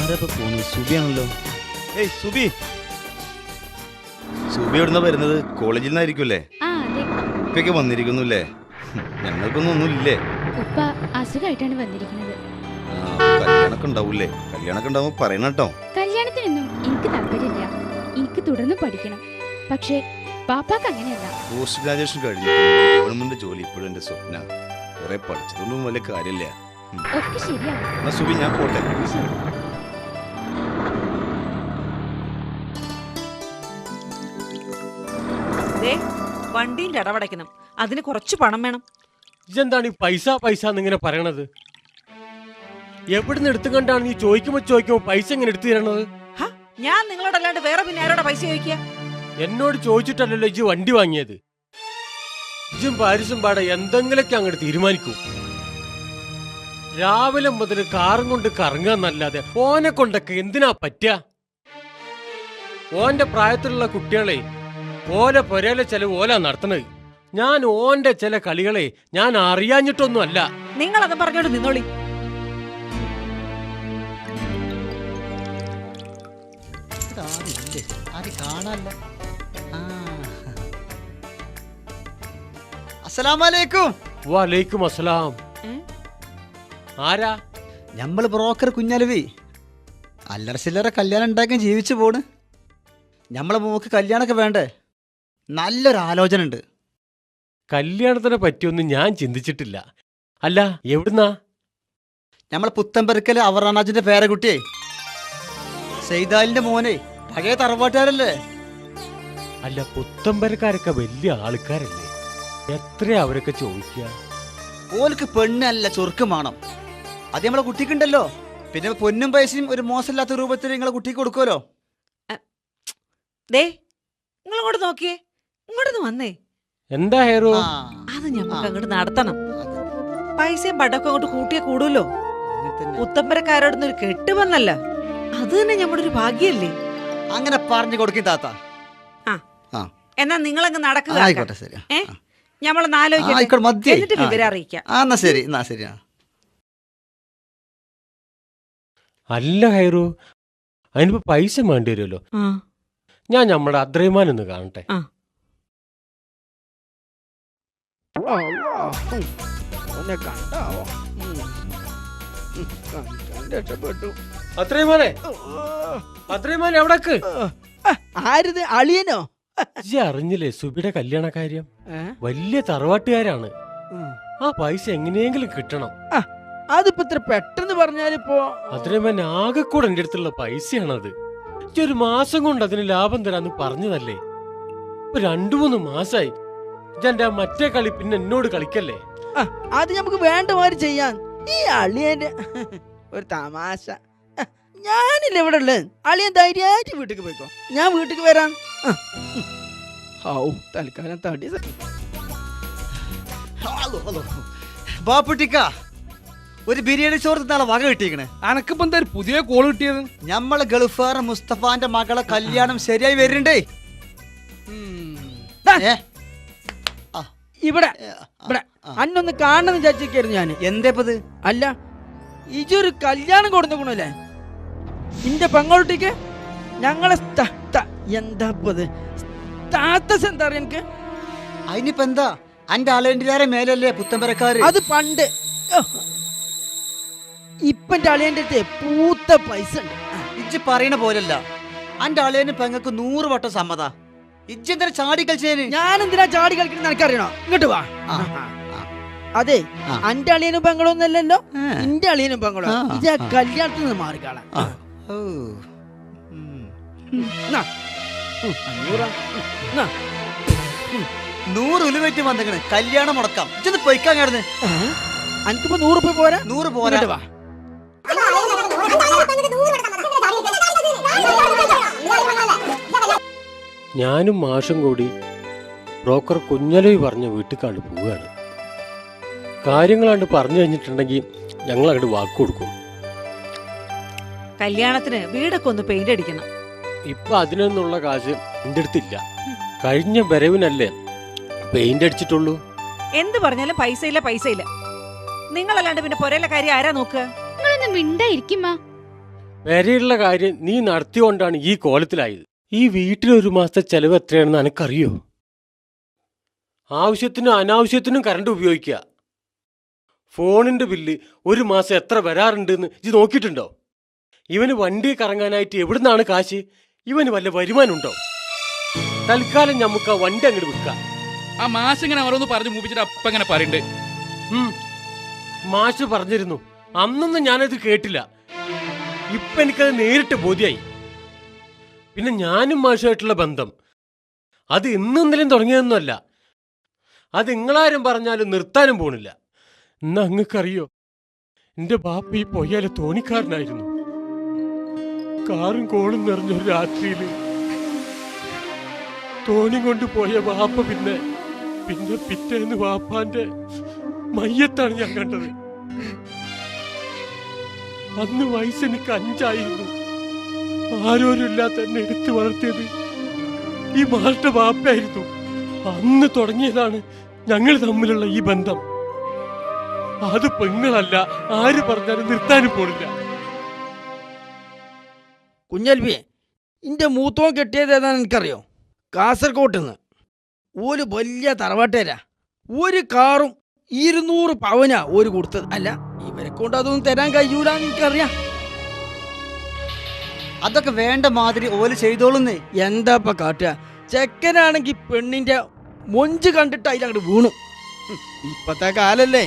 ആരപ്പോ പോന്നു? സുബിയാണല്ലോ. ഏയ് സുബി, സുബി എവിടുന്ന വരുന്നത്? കോളേജിൽ നിന്നായിരിക്കുമല്ലേ? ഉപ്പൊക്കെ വന്നിരിക്കുന്നു അല്ലേ? ഞങ്ങൾക്കൊന്നും ഒന്നുമില്ലേ? ഉപ്പ അസുഖമായിട്ടാണ് വന്നിരിക്കുന്നത്. കല്യാണൊക്കെ ഉണ്ടാവൂലേ? കല്യാണൊക്കെ ഉണ്ടാവുമ്പോ പറയണം കേട്ടോ. കല്യാണത്തിനൊന്നും എനിക്ക് താല്പര്യമില്ല. എനിക്ക് തുടർന്ന് പഠിക്കണം. പക്ഷേ പാപ്പാക്ക് അങ്ങനെയല്ല. പോസ്റ്റ് ഗ്രാജുവേഷൻ കഴിഞ്ഞു ഗവൺമെന്റ് ജോലി ഇപ്പോഴും എന്റെ സ്വപ്ന. കുറെ പഠിച്ചതൊന്നും വലിയ കാര്യമില്ല. ഒക്കെ ശരിയാവും. എന്നാ സുബി ഞാൻ പോട്ടെ. വണ്ടീന്റെ അടവടയ്ക്കണം, അതിന് കുറച്ച് പണം വേണം. ഇതെന്താണ് ഈ പൈസ പൈസ എന്നിങ്ങനെ പറയണത്? എവിടുന്ന് എടുത്തു കണ്ടാണ് നീ ചോദിക്കുമ്പോ പൈസ എങ്ങനെ എടുത്തു തരണത്? ഞാൻ നിങ്ങളോടല്ലാണ്ട് വേറെ പിന്നെ ആരോടെ പൈസ ചോദിക്കുക? എന്നോട് ചോദിച്ചിട്ടല്ലല്ലോ ഇജ്ജ് വണ്ടി വാങ്ങിയത്. ഇജ്ജും പാരിസും പാടെ എന്തെങ്കിലൊക്കെ അങ്ങോട്ട് തീരുമാനിക്കൂ. രാവിലെ മുതൽ കാറും കൊണ്ട് കറങ്ങാന്നല്ലാതെ ഓനെ കൊണ്ടൊക്കെ എന്തിനാ പറ്റുക? ഓന്റെ പ്രായത്തിലുള്ള കുട്ടികളെ ഓല പൊരയിലെ ചെലവ് ഓല നടത്തണത്. ഞാൻ ഓന്റെ ചില കളികളെ ഞാൻ അറിയാഞ്ഞിട്ടൊന്നും അല്ല. നിങ്ങളത് പറഞ്ഞോണ്ട് നിന്നോളി. അസ്സലാമലൈക്കും. വലൈക്കും അസ്സലാം. ആരാ? ഞമ്മള് ബ്രോക്കർ കുഞ്ഞലവി. അല്ലറ ചില്ലറ കല്യാണം ഉണ്ടാക്കാൻ ജീവിച്ചു പോണ്. ഞമ്മളെ മോക്ക് കല്യാണമൊക്കെ വേണ്ടേ? നല്ലൊരു ആലോചന ഉണ്ട്. കല്യാണത്തിനെ പറ്റിയൊന്നും ഞാൻ ചിന്തിച്ചിട്ടില്ല. അല്ല, എവിടുന്നാ? ഞമ്മളെ പുത്തമ്പരക്കല് അവറാനാജിന്റെ പേരക്കുട്ടിയെ സെയ്താലിന്റെ മോനെ. പഴയ തറവാട്ടുകാരല്ലേ? അല്ല, പുത്തമ്പരക്കാരൊക്കെ വലിയ ആൾക്കാരല്ലേ? എത്രയാ അവരൊക്കെ ചോദിക്കുക? ഓൽക്ക് പെണ്ണല്ല ചൊറുക്കും വേണം. അത് നമ്മളെ കുട്ടിക്കുണ്ടല്ലോ. പിന്നെ പൊന്നും പൈസയും ഒരു മോശമില്ലാത്ത രൂപത്തിൽ നിങ്ങളെ കുട്ടിക്ക് കൊടുക്കുമല്ലോ. ദേ, നിങ്ങളിങ്ങോട്ട് നോക്കിയേ, ഇങ്ങോട്ടൊന്ന് വന്നേ. എന്താ ഹെയറോ? അത് ഞമ്മക്ക് അങ്ങോട്ട് നടത്തണം. പൈസയും പടക്കം അങ്ങോട്ട് കൂട്ടിയേ കൂടുമല്ലോ. പുത്തമ്പരക്കാരോടൊന്നും ഒരു കെട്ട് വന്നല്ല, അത് തന്നെ നമ്മുടെ ഒരു ഭാഗ്യല്ലേ? അങ്ങനെ പറഞ്ഞു കൊടുക്കും താത്ത. എന്നാ നിങ്ങളങ്ങ് നടക്കുക. ആയിക്കോട്ടെ, ശരി. ഞമ്മളൊന്ന് ആലോചിക്കട്ടെ, എന്നിട്ട് വിവരം അറിയിക്കാം. എന്നാ ശരി, എന്നാ ശരി. അല്ല ഹൈറു, അതിനിപ്പോ പൈസ വേണ്ടി വരുമല്ലോ. ഞാൻ നമ്മുടെ അദ്രൈമാൻ ഒന്ന് കാണട്ടെ. അദ്രൈമാനെ, അദ്രൈമാൻ എവിടേക്ക്? ആരിത്? അളിയനോ? അറിഞ്ഞില്ലേ സുബിയുടെ കല്യാണ കാര്യം? വലിയ തറവാട്ടുകാരാണ്. ആ പൈസ എങ്ങനെയെങ്കിലും കിട്ടണം. അതിപ്പോ ഇത്ര പെട്ടെന്ന് പറഞ്ഞാലിപ്പോ അദ്രൈമാൻ ആകെ കൂടെ എന്റെ അടുത്തുള്ള പൈസയാണത്. ഒരു മാസം കൊണ്ട് അതിന് ലാഭം തരാന്ന് പറഞ്ഞതല്ലേ? ഇപ്പൊ 2-3 മാസായി. ഇതെന്റെ മറ്റേ കളി പിന്നെ എന്നോട് കളിക്കല്ലേ? അത് നമുക്ക് വേണ്ട മാതിരി ചെയ്യാൻ. ഈ അളിയന്റെ ഒരു തമാശ. ഞാനില്ല ഇവിടെ ഉള്ളത്. അളിയൻ ധൈര്യമായിട്ട് വീട്ടിക്ക് പോയിക്കോ, ഞാൻ വീട്ടിക്ക് വരാം. തൽക്കാലം തടി. ബാപ്പുട്ടിക്ക, ഒരു ബിരിയാണി ചോറ് നാളെ വക കിട്ടിയിരിക്കണേ. അനക്കിപ്പോ എന്താ പുതിയ കോൾ കിട്ടിയത്? ഞമ്മളെ ഗൾഫാർ മുസ്തഫാന്റെ മകളെ കല്യാണം ശരിയായി വരുന്നുണ്ടേ. ഇവിടെ ഇവിടെ അന്നൊന്ന് കാണണമെന്ന് വിചാരിച്ചിരിക്കായിരുന്നു ഞാൻ. എന്തേപ്പത്? അല്ല, ഇജൊരു കല്യാണം കൊടുത്തുക്കണല്ലേ ഇന്റെ പെങ്ങളുട്ടിക്ക്? ഞങ്ങളെ എന്താ സ്റ്റാറ്റസ് എന്താ അറിയാ എനിക്ക്? അതിനിപ്പോ എന്താ? അന്റെ അളിയന്റെ മേലല്ലേ പുത്തമ്പരക്കാര്? അത് പണ്ട്. ഇപ്പന്റെ അളിയന്റെ അടുത്ത് പൂത്ത പൈസ ഉണ്ട്. ഇജ്ജ് പറയണ പോലല്ല. അന്റെ അളിയന് പെങ്ങക്ക് 100 വട്ടം സമ്മത. ഇജ്ജെന്തിനാ ചാടി കളിച്ചേന്? ഞാൻ എന്തിനാ ചാടി കളിക്കണം എനിക്കറിയണോ? ഇങ്ങോട്ട് വാ. അതെ, അന്റെ അളിയനും പെങ്ങളൊന്നല്ലല്ലോ, എന്റെ അളിയനും പെങ്ങളോ. ഇത് കല്യാണത്തിൽ നിന്ന് മാറിക്കാളാം. 100 ഉലുവറ്റി വന്നിക്കണ്. കല്യാണം മുടക്കാം. ഇജ്ജത് പൊയ്ക്കാൻ കിടന്ന്. എനിക്കിപ്പോ 100 രൂപ പോരാ? 100 പോരാ. വാ. ഞാനും മാഷും കൂടി ബ്രോക്കർ കുഞ്ഞലവി പറഞ്ഞ വീട്ടിൽ പോവുകയാണ്. കാര്യങ്ങളാണ്ട് പറഞ്ഞു കഴിഞ്ഞിട്ടുണ്ടെങ്കിൽ ഞങ്ങൾ അങ്ങോട്ട് വാക്ക് കൊടുക്കും. കല്യാണത്തിന് വീടൊക്കെ ഒന്ന് പെയിന്റ് അടിക്കണം. ഇപ്പൊ അതിനൊന്നുള്ള കാശ് എന്റെ അടുത്തില്ല. കഴിഞ്ഞ വരവിനല്ലേ പെയിന്റ് അടിച്ചിട്ടുള്ളൂ. എന്ത് പറഞ്ഞാലും പൈസ ഇല്ല. നിങ്ങളല്ലാണ്ട് പിന്നെ പൊരയിലെ കാര്യം ആരാ നോക്കുക? നിങ്ങളൊന്ന് മിണ്ടായിരിക്കുമാ. വരെയുള്ള കാര്യം നീ നടത്തിക്കൊണ്ടാണ് ഈ കോലത്തിലായത്. ഈ വീട്ടിൽ ഒരു മാസത്തെ ചെലവ് എത്രയാണെന്ന് എനിക്കറിയോ? ആവശ്യത്തിനും അനാവശ്യത്തിനും കറണ്ട് ഉപയോഗിക്കുക. ഫോണിന്റെ ബില്ല് ഒരു മാസം എത്ര വരാറുണ്ടെന്ന് ഇത് നോക്കിയിട്ടുണ്ടോ? ഇവന് വണ്ടി കറങ്ങാനായിട്ട് എവിടുന്നാണ് കാശ്? ഇവന് വല്ല വരുമാനമുണ്ടോ? തൽക്കാലം നമുക്ക് ആ വണ്ടി അങ്ങോട്ട് വിൽക്കാം. ആ മാഷ് ഇങ്ങനെ ഓരോന്ന് പറഞ്ഞു മൂപ്പിച്ചിട്ട് അപ്പ ഇങ്ങനെ പറയണ്ട്. മാഷ് പറഞ്ഞിരുന്നു, അന്നൊന്നും ഞാനത് കേട്ടില്ല. ഇപ്പൊ എനിക്കത് നേരിട്ട് ബോധ്യായി. പിന്നെ ഞാനും മാഷുമായിട്ടുള്ള ബന്ധം അത് ഇന്നൊന്നിലും തുടങ്ങിയതൊന്നുമല്ല. അത് നിങ്ങളാരും പറഞ്ഞാലും നിർത്താനും പോണില്ല. എന്നാ അങ്ങക്കറിയോ, എന്റെ ബാപ്പ ഈ പൊയ്യാലെ തോണിക്കാരനായിരുന്നു. കാറും കോളും നിറഞ്ഞൊരു രാത്രിയില് തോണി കൊണ്ടുപോയ ബാപ്പ പിന്നെ പിറ്റേന്ന് ബാപ്പാന്റെ മയ്യത്താണ് ഞാൻ കണ്ടത്. അന്ന് വയസ്സെനിക്ക് 5 ആയിരുന്നു. ആരോരുമില്ലാത്ത എന്നെ എടുത്തു വളർത്തിയത് ഈ മാളുടെ ബാപ്പയായിരുന്നു. അന്ന് തുടങ്ങിയതാണ് ഞങ്ങൾ തമ്മിലുള്ള ഈ ബന്ധം. അത് പെങ്ങളല്ല, ആര് പറഞ്ഞാലും നിർത്താനും പോണില്ല. കുഞ്ഞൽവി, ഇന്റെ മൂത്തോൻ കെട്ടിയത് ഏതാണെന്ന് എനിക്കറിയോ? കാസർകോട്ട് നിന്ന്. ഒരു വലിയ തറവാട്ടേരാ. ഒരു കാറും 200 പവനാ ഒരു കൊടുത്തത്. അല്ല, ഇവരെ കൊണ്ട് അതൊന്നും തരാൻ കഴിയൂലെന്ന് എനിക്കറിയാം. അതൊക്കെ വേണ്ട മാതിരി ഓല് ചെയ്തോളുന്നേ. എന്താപ്പ കാട്ടുക? ചെക്കനാണെങ്കി പെണ്ണിന്റെ മൊഞ്ച് കണ്ടിട്ട് അതിലങ്ങോട്ട് വീണു. ഇപ്പത്തെ കാലല്ലേ.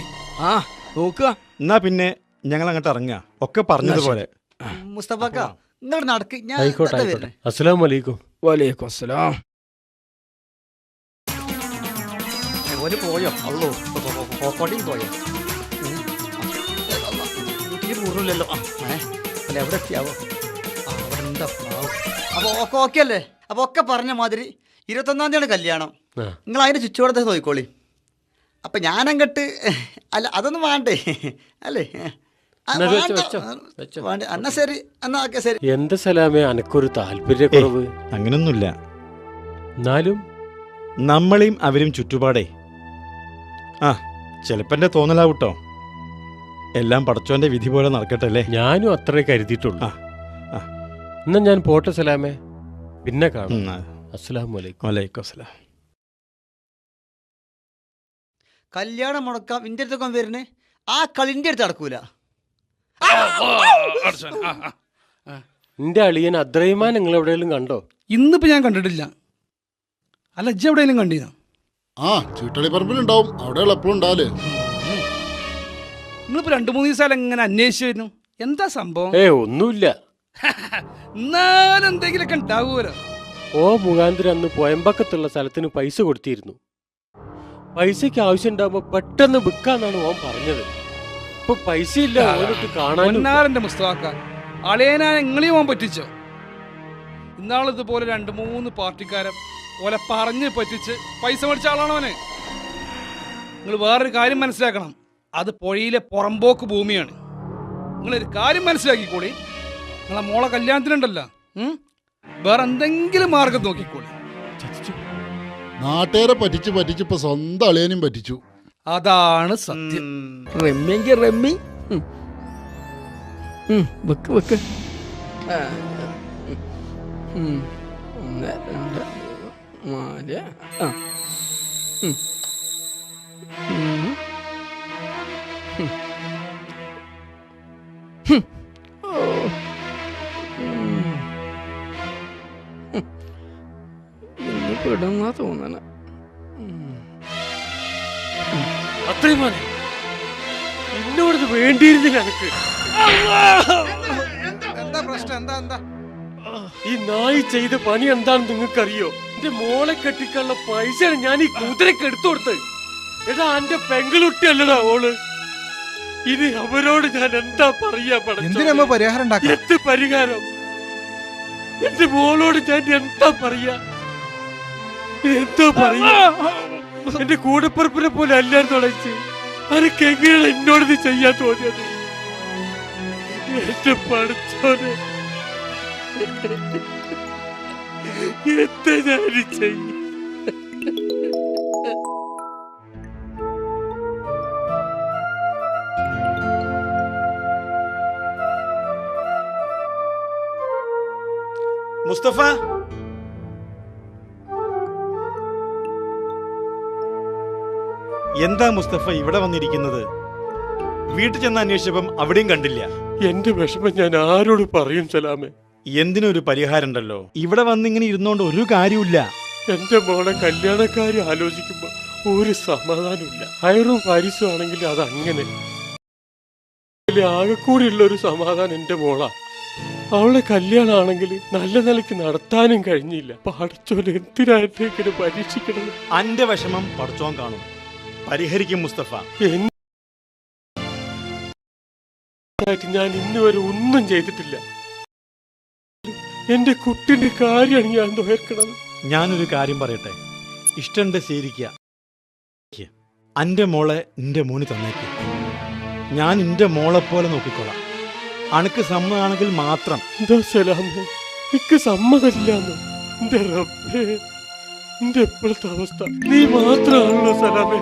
ആ നോക്കുക. എന്നാ പിന്നെ ഞങ്ങൾ അങ്ങോട്ട് ഇറങ്ങുക. ഒക്കെ പറഞ്ഞതുപോലെ. മുസ്തഫക്ക, നിങ്ങൾ നടക്ക്. ഞാൻ ആയിക്കോട്ടെ, ദാ ആയിക്കോട്ടെ. വരുന്നു. അസ്സലാമു അലൈക്കും. വലൈക്കും അസ്സലാം. ഓല് പോയോ? അല്ലോ കൊടിയും പോയോ? വീട്ടിൽ പൂർണ്ണമില്ലല്ലോ. അല്ല, എവിടെ എത്തിയാവോ? അവിടെ എന്താ പാവം. അപ്പൊ ഒക്കെ ഓക്കെ അല്ലേ? അപ്പൊ ഒക്കെ പറഞ്ഞ മാതിരി 21-ാം തീയതിയാണ് കല്യാണം. നിങ്ങൾ അതിന്റെ ചുറ്റുപാടത്തെ നോക്കിക്കോളി. അപ്പൊ ഞാനങ്ങട്ട് അല്ല, അതൊന്നും വേണ്ടേ അല്ലേ? എന്നാ ശരി, എന്നാ ഓക്കെ, ശരി. എന്താ സലാമേ അനക്കൊരു താല്പര്യക്കുറവ്? അങ്ങനൊന്നുമില്ല. എന്നാലും നമ്മളെയും അവരും ചുറ്റുപാടേ. ആ, ചിലപ്പോ തോന്നലാവൂട്ടോ. എല്ലാം പടച്ചോന്റെ വിധി പോലെ നടക്കട്ടെ അല്ലേ? ഞാനും അത്രേ കരുതിയിട്ടുള്ളൂ. എന്നാ ഞാൻ പോട്ടെ സലാമേ, പിന്നെ കാണാം. അസ്സലാമു അലൈക്കും. വലൈക്കും അസ്സലാം. കല്യാണം മുടക്കാം ഇന്റെ അടുത്തൊക്കെ വരുന്നേ. ആ കളിന്റെ അടുത്ത് നടക്കൂല. എന്റെ അളിയൻ അദ്രൈമാൻ നിങ്ങൾ എവിടെയെങ്കിലും കണ്ടോ? ഇന്നിപ്പോ ഞാൻ കണ്ടിട്ടില്ല. അല്ല, ഇജ്ജ് എവിടെയെങ്കിലും കണ്ടീനോ? ആ, ചീട്ടളിപ്പറമ്പിലുണ്ടാവും. അവിടെ എപ്പോഴും ഉണ്ടാവല്ലേ. നിങ്ങളിപ്പോ 2-3 ദിവസം എങ്ങനെ അന്വേഷിച്ചു വരുന്നു? എന്താ സംഭവം? ഒന്നുമില്ല. എന്നാലും എന്തെങ്കിലുമൊക്കെ ഉണ്ടാവുമല്ലോ. ഓ മുഖാന്തരം അന്ന് പോയമ്പക്കത്തുള്ള സ്ഥലത്തിന് പൈസ കൊടുത്തിരുന്നു. പൈസക്ക് ആവശ്യം ഉണ്ടാവുമ്പോ പെട്ടെന്ന് വിൽക്കാന്നാണ് ഓൻ പറഞ്ഞത്. ഇപ്പൊ പൈസ ഇല്ല, ഓനൊട്ട് കാണാൻ. മുസ്തഫാക്ക, അളയനാ നിങ്ങളെയും പോകാൻ പറ്റിച്ചോ? ഇന്നാളിതുപോലെ 2-3 പാർട്ടിക്കാരെ ഓലെ പറഞ്ഞ് പറ്റിച്ച് പൈസ മേടിച്ച ആളാണോ അവന്? നിങ്ങൾ വേറൊരു കാര്യം മനസ്സിലാക്കണം. അത് പുഴയിലെ പുറമ്പോക്ക് ഭൂമിയാണ്. നിങ്ങളൊരു കാര്യം മനസ്സിലാക്കിക്കോളി. നിങ്ങളെ മോളെ കല്യാണത്തിനുണ്ടല്ലോ, വേറെ എന്തെങ്കിലും മാർഗം നോക്കിക്കോളി. നാട്ടുകാരെ പറ്റിച്ച് ഇപ്പൊ സ്വന്തം അളിയനും പറ്റിച്ചു. അതാണ് സത്യം. റമ്മിയെങ്കിൽ റമ്മി. വെക്ക് വെക്ക്. 1 2 4. പെടുന്ന തോന്നണ. അത്രയും മതി. എന്നോടത് വേണ്ടിയിരുന്നില്ല എനിക്ക്. എന്താ പ്രശ്നം? എന്താ ഈ നായി ചെയ്ത പണി എന്താണെന്ന് നിങ്ങൾക്കറിയോ? എന്റെ മോളെ കെട്ടിക്കാനുള്ള പൈസയാണ് ഞാൻ ഈ കുതിരക്ക് എടുത്തു കൊടുത്തത്. എടാ, എന്റെ പെങ്ങളുട്ടിയല്ലടാ ഓള്. ഇനി അവരോട് ഞാൻ എന്താ പറയാ? പരിഹാരം എന്ത് പരിഹാരം? എന്റെ മോളോട് ഞാൻ എന്താ പറയാ? എന്റെ കൂടപ്പുറപ്പിനെ പോലെ അല്ലാന്ന് തുടച്ച് അനക്ക് എങ്ങനെയാണ് എന്നോടത് ചെയ്യാൻ തോന്നിയത്? എന്റെ പഠിച്ചോനെ, എന്താ ഞാൻ ചെയ്യും? മുസ്തഫ, എന്താ മുസ്തഫ ഇവിടെ വന്നിരിക്കുന്നത്? വീട്ടിൽ ചെന്ന് അന്വേഷിച്ചപ്പം അവിടെയും കണ്ടില്ല. എന്റെ വിഷമം ഞാൻ ആരോട് പറയും സലാമേ? എന്തിനൊരു പരിഹാരം ഉണ്ടല്ലോ. ഇവിടെ വന്നിങ്ങനെ ഇരുന്നോണ്ട് ഒരു കാര്യമില്ല. എന്റെ മോളെ കല്യാണക്കാരി ആലോചിക്കുമ്പോ ഒരു സമാധാനമില്ല. ഹൈറും ഫാരിസും ആണെങ്കിൽ അതങ്ങനെ. ആകെക്കൂടിയുള്ള ഒരു സമാധാനം എന്റെ മോളാ. അവളുടെ കല്യാണമാണെങ്കിൽ നല്ല നിലയ്ക്ക് നടത്താനും കഴിഞ്ഞില്ല. പഠിച്ചോലെ എന്തിനായിട്ടേക്കിന് പരീക്ഷിക്കണം? അന്റെ വിഷമം പഠിച്ചോൻ കാണും, പരിഹരിക്കും മുസ്തഫ. ഞാൻ ഇന്ന് വരെ ഒന്നും ചെയ്തിട്ടില്ല. എന്റെ കുട്ടിന്റെ കാര്യമാണ് ഞാൻ നോക്കണത്. ഞാനൊരു കാര്യം പറയട്ടെ, ഇഷ്ടണ്ട് ശരിക്ക. അന്റെ മോളെ എന്റെ മോന് തന്നേക്ക്. ഞാൻ എന്റെ മോളെ പോലെ നോക്കിക്കോളാം. അനക്ക് സമ്മതമാണെങ്കിൽ മാത്രം. എന്താ സലാമേ, എനിക്ക് സമ്മതമില്ലാന്ന്? എന്റെ റബ്ബേ, എന്റെ എപ്പോഴത്തെ അവസ്ഥ നീ മാത്രമാണല്ലോ സലാമേ.